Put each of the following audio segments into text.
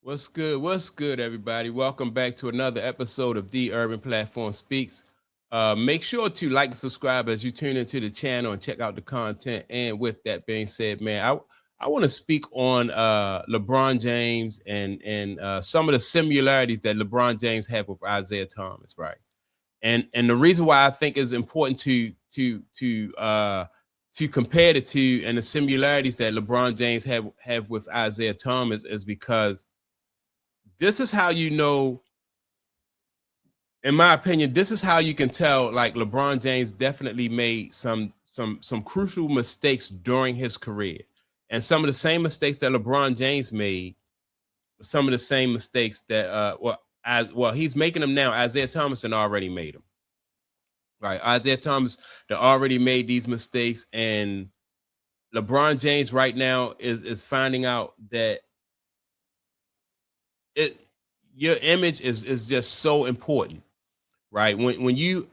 What's good? What's good, everybody? Welcome back to another episode of The Urban Platform Speaks. Make sure to like and subscribe as you tune into the channel and check out the content. And with that being said, man, I want to speak on LeBron James and some of the similarities that LeBron James had with Isaiah Thomas, right? And the reason why I think it's important to compare the two and the similarities that LeBron James have with Isaiah Thomas is because this is how you know, in my opinion, this is how you can tell like LeBron James definitely made some crucial mistakes during his career. And some of the same mistakes that LeBron James made, some of the same mistakes that he's making them now. Isaiah Thomason already made them. Right. Isaiah Thomas that already made these mistakes. And LeBron James right now is finding out that it your image is just so important, right? When you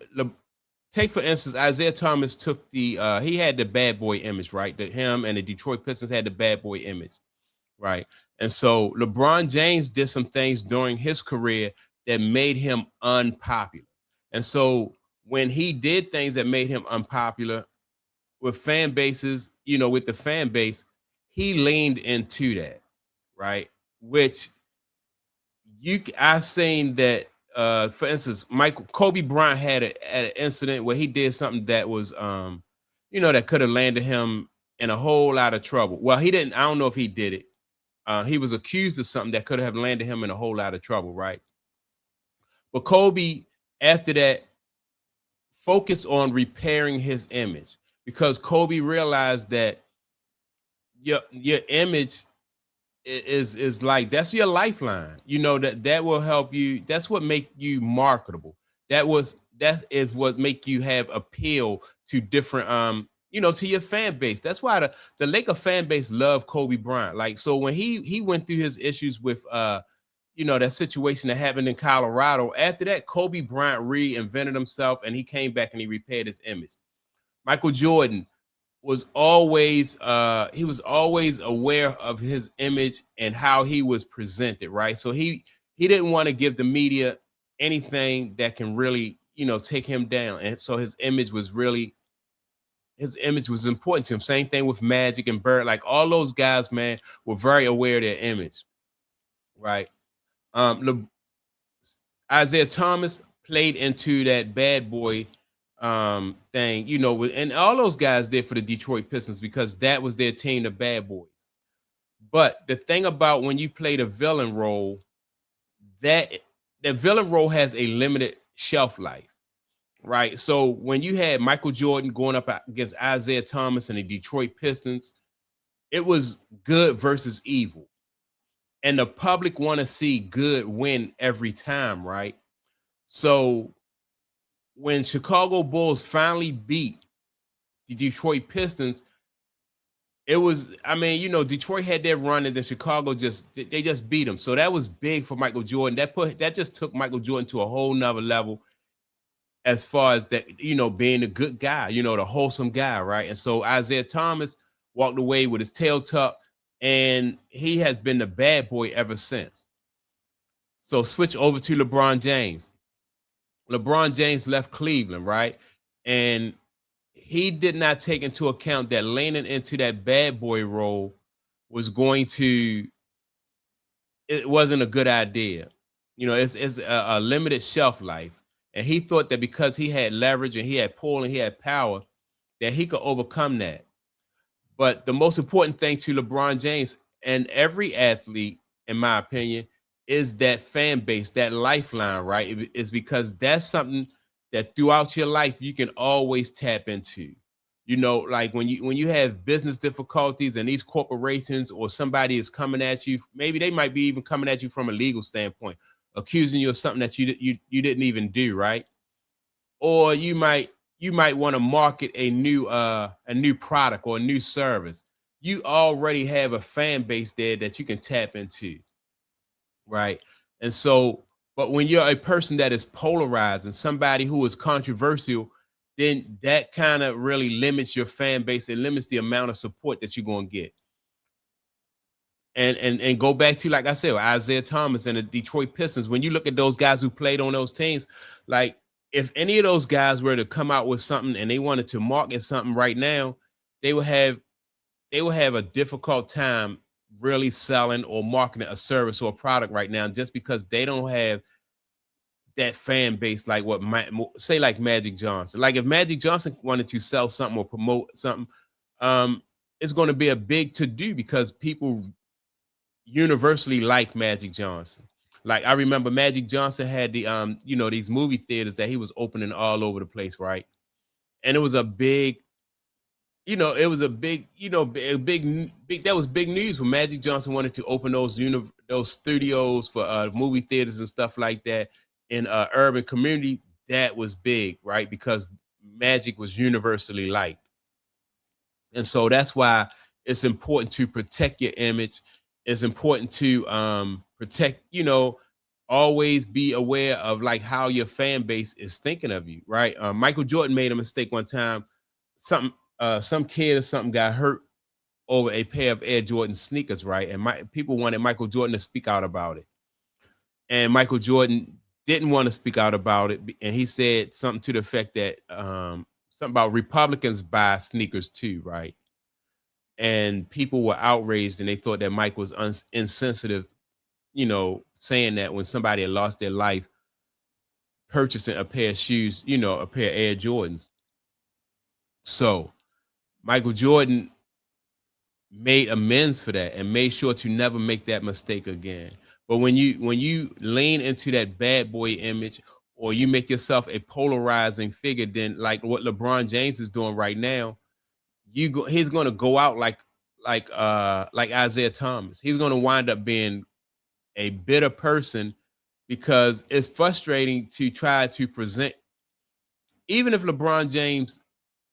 take for instance, Isaiah Thomas took the he had the bad boy image, right? That him and the Detroit Pistons had the bad boy image, right? And so LeBron James did some things during his career that made him unpopular. And so when he did things that made him unpopular with fan bases, with the fan base, he leaned into that, right? Which I've seen that for instance, Kobe Bryant had an incident where he did something that was that could have landed him in a whole lot of trouble. Well, he didn't. I don't know if he did it. He was accused of something that could have landed him in a whole lot of trouble, right? But Kobe, after that, focused on repairing his image because Kobe realized that your image is like that's your lifeline. That will help you. That's what make you marketable. That is what make you have appeal to different to your fan base. That's why the Laker fan base love Kobe Bryant. Like, so when he went through his issues with that situation that happened in Colorado, after that Kobe Bryant reinvented himself and he came back and he repaired his image. Michael Jordan was always aware of his image and how he was presented, right? So he didn't want to give the media anything that can really take him down. And so his image was important to him. Same thing with Magic and Bird. Like, all those guys, man, were very aware of their image, right? um Isaiah Thomas played into that bad boy thing, and all those guys did for the Detroit Pistons because that was their team, the bad boys. But the thing about when you play the villain role, that the villain role has a limited shelf life, right? So when you had Michael Jordan going up against Isaiah Thomas and the Detroit Pistons, it was good versus evil. And the public want to see good win every time, right? So when Chicago Bulls finally beat the Detroit Pistons, it was, Detroit had their run and then Chicago just beat them. So that was big for Michael Jordan. That just took Michael Jordan to a whole nother level as far as that, being a good guy, the wholesome guy, right? And so Isaiah Thomas walked away with his tail tucked, and he has been the bad boy ever since. So switch over to LeBron James. LeBron James left Cleveland, right? And he did not take into account that leaning into that bad boy role it wasn't a good idea. It's a limited shelf life. And he thought that because he had leverage and he had pull and he had power, that he could overcome that. But the most important thing to LeBron James and every athlete, in my opinion, is that fan base, that lifeline, right? It's because that's something that throughout your life you can always tap into. Like when you have business difficulties and these corporations or somebody is coming at you, maybe they might be even coming at you from a legal standpoint, accusing you of something that you didn't even do, right? Or you might want to market a new product or a new service. You already have a fan base there that you can tap into, right? And so, but when you're a person that is polarized and somebody who is controversial, then that kind of really limits your fan base. It limits the amount of support that you're going to get. And go back to, like I said, Isiah Thomas and the Detroit Pistons. When you look at those guys who played on those teams, like if any of those guys were to come out with something and they wanted to market something right now, they would have a difficult time really selling or marketing a service or a product right now, just because they don't have that fan base like what say like Magic Johnson. Like if Magic Johnson wanted to sell something or promote something, it's going to be a big to do because people universally like Magic Johnson. Like I remember Magic Johnson had the these movie theaters that he was opening all over the place, right? And it was a big, it was a big, big that was big news when Magic Johnson wanted to open those studios for movie theaters and stuff like that in urban community. That was big, right? Because Magic was universally liked. And so that's why it's important to protect your image. It's important to protect, always be aware of like how your fan base is thinking of you, right? Michael Jordan made a mistake one time. Some kid or something got hurt over a pair of Air Jordan sneakers, right? And people wanted Michael Jordan to speak out about it. And Michael Jordan didn't want to speak out about it. And he said something to the effect that something about Republicans buy sneakers too, right? And people were outraged and they thought that Mike was insensitive, saying that when somebody had lost their life purchasing a pair of shoes, a pair of Air Jordans. So Michael Jordan made amends for that and made sure to never make that mistake again. But when you lean into that bad boy image, or you make yourself a polarizing figure, then like what LeBron James is doing right now, he's going to go out like Isiah Thomas. He's going to wind up being a bitter person because it's frustrating to try to present, even if LeBron James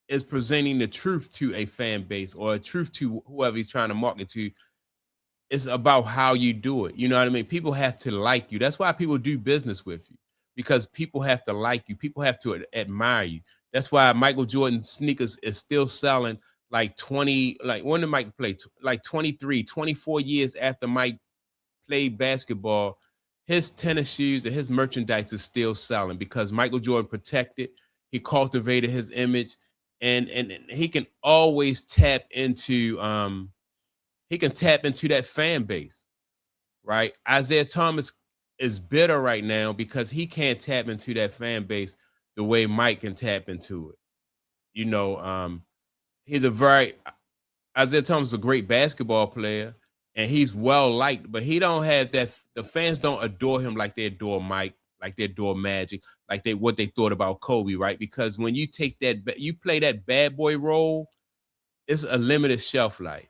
is presenting the truth to a fan base or a truth to whoever he's trying to market to. It's about how you do it. You know what I mean? People have to like you. That's why people do business with you, because people have to like you. People have to admire you. That's why Michael Jordan sneakers is still selling like 20, like when did Mike play? Like 23, 24 years after Mike played basketball, his tennis shoes and his merchandise is still selling because Michael Jordan protected, he cultivated his image, and he can always tap into that fan base, right? Isiah Thomas is bitter right now because he can't tap into that fan base the way Mike can tap into it. He's Isiah Thomas is a great basketball player and he's well liked, but he don't have that. The fans don't adore him like they adore Mike, like they adore Magic, like what they thought about Kobe, right? Because when you you play that bad boy role, it's a limited shelf life.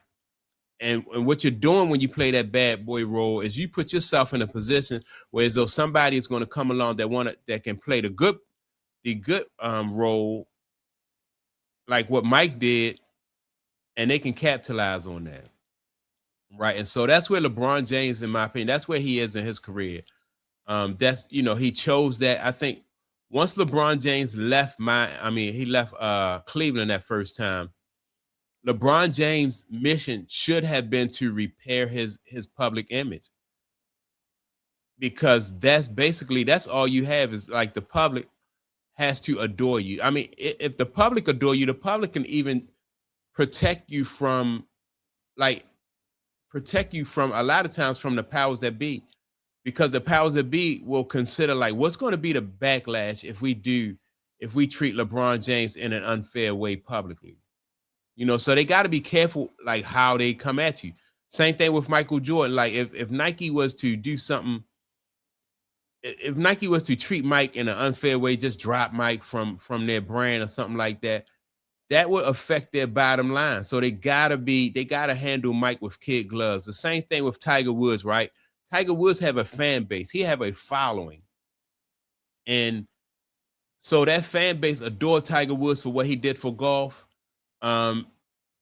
And what you're doing when you play that bad boy role is you put yourself in a position where as though somebody is going to come along that can play the good role, like what Mike did, and they can capitalize on that, right? And so that's where LeBron James, in my opinion, that's where he is in his career. That's he chose that. I think once LeBron James he left Cleveland that first time. LeBron James' mission should have been to repair his public image, because that's all you have is like the public has to adore you. I mean, if the public adore you, the public can even protect you from a lot of times from the powers that be, because the powers that be will consider like what's going to be the backlash if we treat LeBron James in an unfair way publicly. So they got to be careful, like how they come at you. Same thing with Michael Jordan. Like if Nike was to do something, if Nike was to treat Mike in an unfair way, just drop Mike from their brand or something like that, that would affect their bottom line. So they gotta handle Mike with kid gloves. The same thing with Tiger Woods, right? Tiger Woods have a fan base. He have a following. And so that fan base adored Tiger Woods for what he did for golf.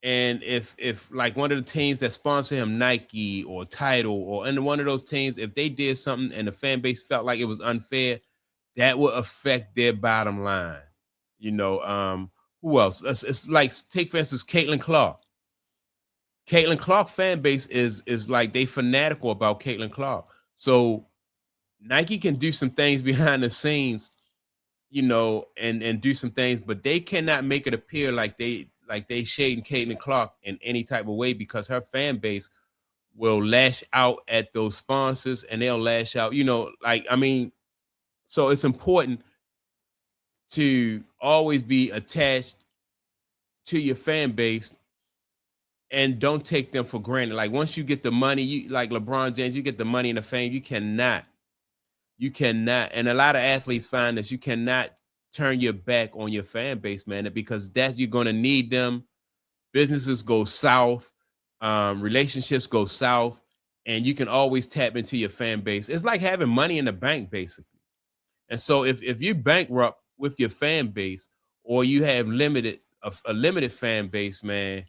And if like one of the teams that sponsor him, Nike or Title, or in one of those teams, if they did something and the fan base felt like it was unfair, that would affect their bottom line. Who else? It's like, take for instance, Caitlin Clark. Caitlin Clark fan base is like they fanatical about Caitlin Clark. So Nike can do some things behind the scenes, and do some things, but they cannot make it appear like they shading Caitlin Clark in any type of way, because her fan base will lash out at those sponsors, and they'll lash out, so it's important to always be attached to your fan base and don't take them for granted. Like once you get the money, you like LeBron James, you get the money and the fame, you cannot, and a lot of athletes find this, you cannot turn your back on your fan base, man, because you're gonna need them. Businesses go south, relationships go south, and you can always tap into your fan base. It's like having money in the bank, basically. And so if you bankrupt with your fan base, or you have a limited fan base, man,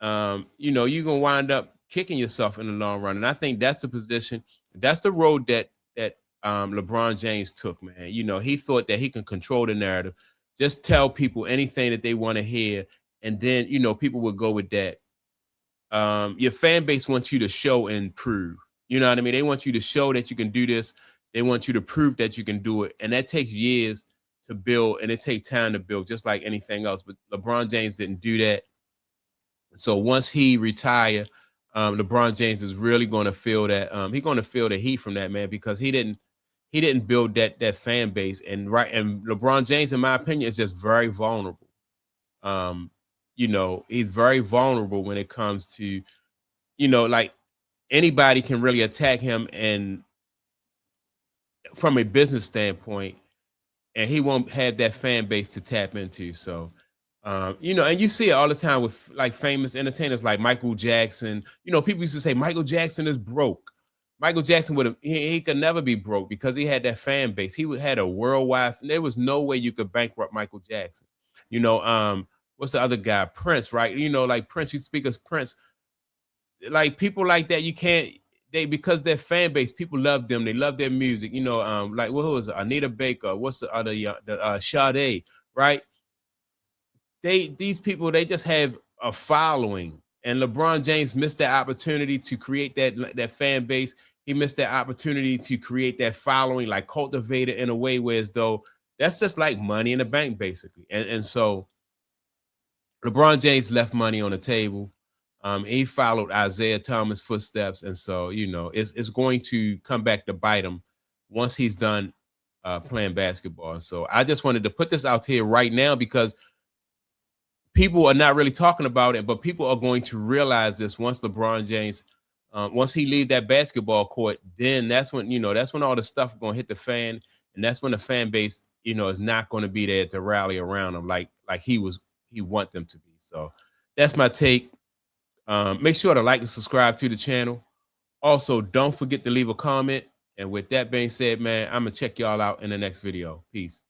you're gonna wind up kicking yourself in the long run. And I think that's the position, that's the road that LeBron James took, man. He thought that he can control the narrative, just tell people anything that they want to hear, and then people would go with that. Your fan base wants you to show and prove. You know what I mean? They want you to show that you can do this. They want you to prove that you can do it, and that takes years to build, and it takes time to build, just like anything else. But LeBron James didn't do that. So once he retired, LeBron James is really going to feel that. He's going to feel the heat from that, man, because he didn't build that fan base. And LeBron James, in my opinion, is just very vulnerable. He's very vulnerable when it comes to, like anybody can really attack him, and from a business standpoint, and he won't have that fan base to tap into. So, and you see it all the time with like famous entertainers like Michael Jackson. People used to say Michael Jackson is broke. Michael Jackson he could never be broke because he had that fan base. Had a worldwide. There was no way you could bankrupt Michael Jackson. What's the other guy? Prince, right? Like Prince. You speak as Prince. Like people like that, you can't. Because their fan base, people love them. They love their music. Like what was it? Anita Baker? What's the other? Sade, right? These people, they just have a following, and LeBron James missed that opportunity to create that fan base. He missed that opportunity to create that following, like cultivate it in a way where as though that's just like money in the bank, basically. And so LeBron James left money on the table. He followed Isiah Thomas' footsteps, and so it's going to come back to bite him once he's done playing basketball. So I just wanted to put this out here right now, because people are not really talking about it, but people are going to realize this once LeBron James, once he leaves that basketball court. Then that's when all the stuff is going to hit the fan, and that's when the fan base is not going to be there to rally around him like he want them to be. So that's my take. Make sure to like and subscribe to the channel. Also, don't forget to leave a comment. And with that being said, man, I'm gonna check y'all out in the next video. Peace.